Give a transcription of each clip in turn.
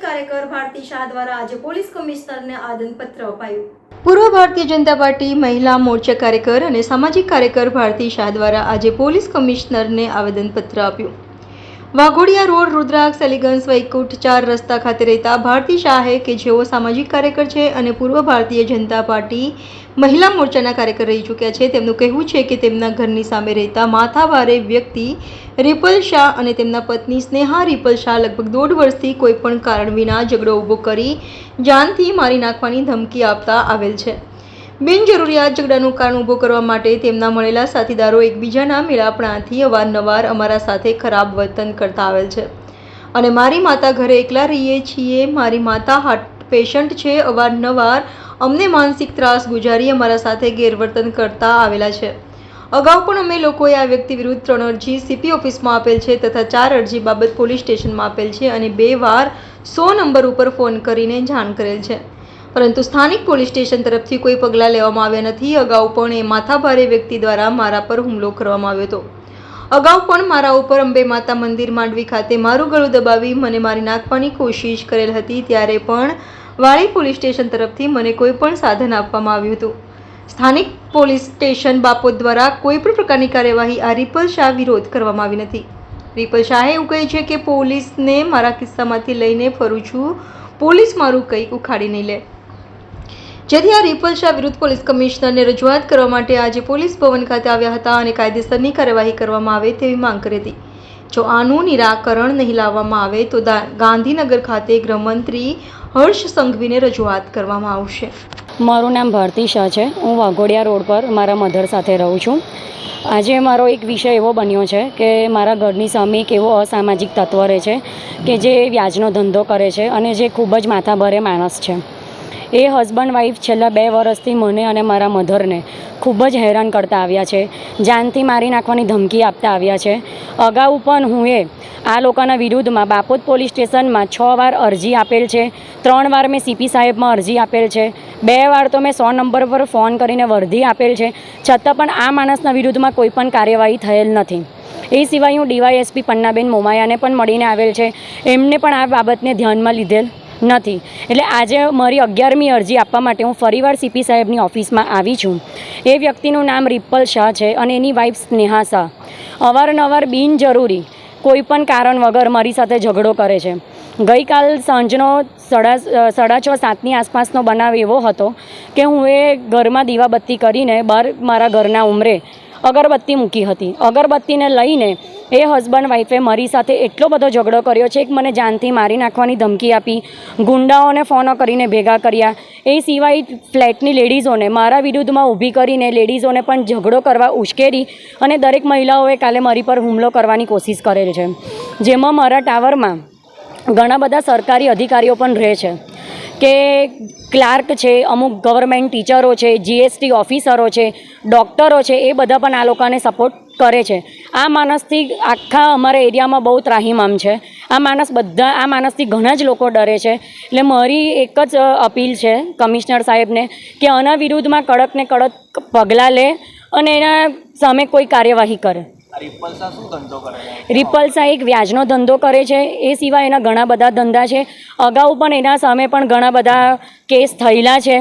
કાર્યકર ભારતી શાહ દ્વારા આજે પોલીસ કમિશનરને આવેદનપત્ર અપાયું। પૂર્વ ભારતીય જનતા પાર્ટી મહિલા મોરચા કાર્યકર અને સામાજિક કાર્યકર ભારતી શાહ દ્વારા આજે પોલીસ કમિશનરને આવેદનપત્ર આપ્યું। વાઘોડિયા રોડ રુદ્રાક્ષ એલિગન્સ વૈકુંઠ 4 રસ્તા ખાતે રહેતા ભારતી શાહે કે જેઓ સામાજિક કાર્યકર છે અને પૂર્વ ભારતીય જનતા પાર્ટી મહિલા મોરચાના કાર્યકર રહી ચૂક્યા છે, તેમનું કહેવું છે કે તેમના ઘરની સામે રહેતા માથાભારે વ્યક્તિ રિપલ શાહ અને તેમના પત્ની સ્નેહા રિપલ શાહ લગભગ 1.5 વર્ષથી કોઈપણ કારણ વિના ઝઘડો ઊભો કરી જાનથી મારી નાખવાની ધમકી આપતા આવેલ છે। બિનજરૂરિયાત ઝઘડાનું કારણ ઊભો કરવા માટે તેમના મળેલા સાથીદારો એકબીજાના મેળાપણાથી અવારનવાર અમારા સાથે ખરાબ વર્તન કરતા આવેલ છે અને મારી માતા ઘરે એકલા રહીએ છીએ, મારી માતા હાર્ટ પેશન્ટ છે, અવારનવાર અમને માનસિક ત્રાસ ગુજારી અમારા સાથે ગેરવર્તન કરતા આવેલા છે। અગાઉ પણ અમે લોકોએ આ વ્યક્તિ વિરુદ્ધ 3 અરજી સીપી ઓફિસમાં આપેલ છે તથા 4 અરજી બાબત પોલીસ સ્ટેશનમાં આપેલ છે અને 2 વાર 100 નંબર ઉપર ફોન કરીને જાણ કરેલ છે, પરંતુ સ્થાનિક પોલીસ સ્ટેશન તરફથી કોઈ પગલાં લેવામાં આવ્યા નથી। અગાઉ પણ એ માથાભારે વ્યક્તિ દ્વારા મારા પર હુમલો કરવામાં આવ્યો હતો। અગાઉ પણ મારા ઉપર અંબે માતા મંદિર માંડવી ખાતે મારું ગળું દબાવી મને મારી નાખવાની કોશિશ કરેલ હતી, ત્યારે પણ વાળી પોલીસ સ્ટેશન તરફથી મને કોઈ પણ સાધન આપવામાં આવ્યું હતું। સ્થાનિક પોલીસ સ્ટેશન બાપોદ દ્વારા કોઈ પણ પ્રકારની કાર્યવાહી આ રિપલ શાહ વિરોધ કરવામાં આવી નથી। રિપલ શાહે એવું કહે છે કે પોલીસને મારા કિસ્સામાંથી લઈને ફરું છું, પોલીસ મારું કંઈક ઉખાડી નહીં લે, જેથી આ રિપલ શાહ વિરુદ્ધ પોલીસ કમિશનરને રજૂઆત કરવા માટે આજે પોલીસ ભવન ખાતે આવ્યા હતા અને કાયદેસરની કાર્યવાહી કરવામાં આવે તેવી માંગ કરી હતી। જો આનું નિરાકરણ નહીં લાવવામાં આવે તો ગાંધીનગર ખાતે ગૃહમંત્રી હર્ષ સંઘવીને રજૂઆત કરવામાં આવશે। મારું નામ ભારતી શાહ છે। હું વાઘોડિયા રોડ પર મારા મધર સાથે રહું છું। આજે મારો એક વિષય એવો બન્યો છે કે મારા ઘરની સામે એક એવો અસામાજિક તત્વ રહે છે કે જે વ્યાજનો ધંધો કરે છે અને જે ખૂબ જ માથાભારે માણસ છે। એ હસબન્ડ વાઈફ છેલ્લા 2 વર્ષથી મને અને મારા મધરને ખૂબ જ હેરાન કરતા આવ્યા છે, જાનથી મારી નાખવાની ધમકી આપતા આવ્યા છે। અગાઉ પણ હું આ લોકોના વિરુદ્ધમાં બાપોદ પોલીસ સ્ટેશનમાં 6 વાર અરજી આપેલ છે, 3 વાર મેં સીપી સાહેબમાં અરજી આપેલ છે, 2 વાર તો મેં 100 નંબર પર ફોન કરીને વર્ધી આપેલ છે, છતાં પણ આ માણસના વિરુદ્ધમાં કોઈ પણ કાર્યવાહી થયેલ નથી। એ સિવાય હું ડીવાયએસપી પન્નાબેન મોમાયાને પણ મળીને આવેલ છે, એમને પણ આ બાબતને ધ્યાનમાં લીધેલ નથી। એટલે આજે મારી 11મી અરજી આપવા માટે હું ફરીવાર સીપી સાહેબની ઓફિસમાં આવી છું। એ વ્યક્તિનું નામ રિપલ શાહ છે અને એની વાઈફ સ્નેહા શાહ અવારનવાર બિનજરૂરી કોઈ પણ કારણ વગર મારી સાથે ઝઘડો કરે છે। ગઈકાલ સાંજનો 6:30-7ની આસપાસનો બનાવ એવો હતો કે હું ઘરમાં દીવાબત્તી કરીને બહાર મારા ઘરના ઉંમરે અગરબત્તી મૂકી હતી। અગરબત્તીને લઈને એ હસબન્ડ વાઈફે મારી સાથે એટલો બધો ઝઘડો કર્યો છે કે મને જાનથી મારી નાખવાની ધમકી આપી, ગુંડાઓને ફોનો કરીને ભેગા કર્યા। એ સિવાય ફ્લેટની લેડીઝોને મારા વિરુદ્ધમાં ઊભી કરીને લેડીઝોને પણ ઝઘડો કરવા ઉશ્કેરી અને દરેક મહિલાઓએ કાલે મારી પર હુમલો કરવાની કોશિશ કરેલ છે, જેમાં મારા ટાવરમાં ઘણા બધા સરકારી અધિકારીઓ પણ રહે છે કે ક્લાર્ક છે, અમુક ગવર્મેન્ટ ટીચરો છે, જીએસટી ઓફિસરો છે, ડૉક્ટરો છે, એ બધા પણ આ લોકોને સપોર્ટ કરે છે। આ માણસથી આખા અમારા એરિયામાં બહુ ત્રાહિમામ છે। આ માણસથી ઘણા જ લોકો ડરે છે। એટલે મારી એક જ અપીલ છે કમિશનર સાહેબને કે આના વિરુદ્ધમાં કડકને કડક પગલાં લે અને એના સામે કોઈ કાર્યવાહી કરે। રિપલ શાહ એક વ્યાજનો ધંધો કરે છે, એ સિવાય એના ઘણા બધા ધંધા છે। અગાઉ પણ એના સામે પણ ઘણા બધા કેસ થયેલા છે,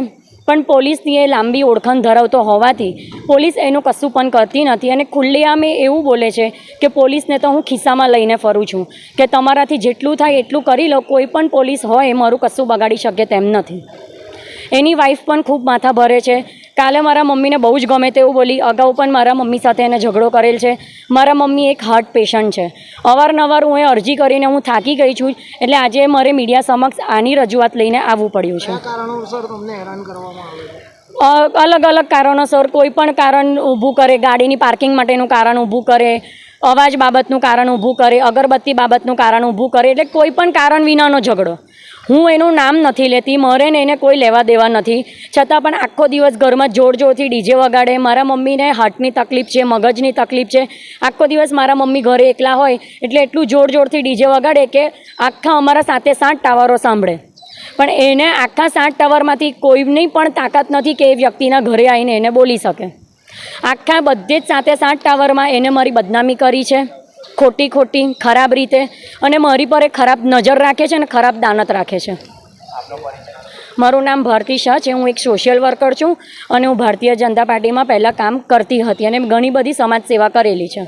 પણ પોલીસની એ લાંબી ઓળખાણ ધરાવતો હોવાથી પોલીસ એનું કશું પણ કરતી નથી અને ખુલ્લેઆમ એવું બોલે છે કે પોલીસને તો હું ખિસ્સામાં લઈને ફરું છું કે તમારાથી જેટલું થાય એટલું કરી લો, કોઈ પણ પોલીસ હોય મારું કશું બગાડી શકે તેમ નથી। એની વાઈફ પણ ખૂબ માથા ભરે છે। કાલે મારા મમ્મીને બહુ જ ગમે તેવું બોલી, અગાઉ પણ મારા મમ્મી સાથે એને ઝઘડો કરેલ છે। મારા મમ્મી એક હાર્ટ પેશન્ટ છે, અવારનવાર હું અરજી કરીને હું થાકી ગઈ છું, એટલે આજે મારે મીડિયા સમક્ષ આની રજૂઆત લઈને આવવું પડ્યું છે। અલગ અલગ કારણોસર કોઈ પણ કારણ ઊભું કરે, ગાડીની પાર્કિંગ માટેનું કારણ ઊભું કરે, અવાજ બાબતનું કારણ ઊભું કરે, અગરબત્તી બાબતનું કારણ ઊભું કરે, એટલે કોઈ પણ કારણ વિનાનો ઝઘડો। હું એનું નામ નથી લેતી, મારે ને એને કોઈ લેવા દેવા નથી, છતાં પણ આખો દિવસ ઘરમાં જોર જોરથી ડીજે વગાડે। મારા મમ્મીને હાર્ટની તકલીફ છે, મગજની તકલીફ છે, આખો દિવસ મારા મમ્મી ઘરે એકલા હોય એટલે એટલું જોર જોરથી ડીજે વગાડે કે આખા અમારા 7 ટાવરો સાંભળે, પણ એને આખા 7 ટાવરમાંથી કોઈની પણ તાકાત નથી કે એ વ્યક્તિના ઘરે આવીને એને બોલી શકે। આખા બધે જ 7 ટાવરમાં એને મારી બદનામી કરી છે। ખોટી ખરાબ રીતે અને મારી પર એક ખરાબ નજર રાખે છે અને ખરાબ દાનત રાખે છે. મારું નામ ભારતી શાહ છે. હું એક સોશિયલ વર્કર છું અને હું ભારતીય જનતા પાર્ટીમાં પહેલાં કામ કરતી હતી અને ઘણી બધી સમાજ સેવા કરેલી છે.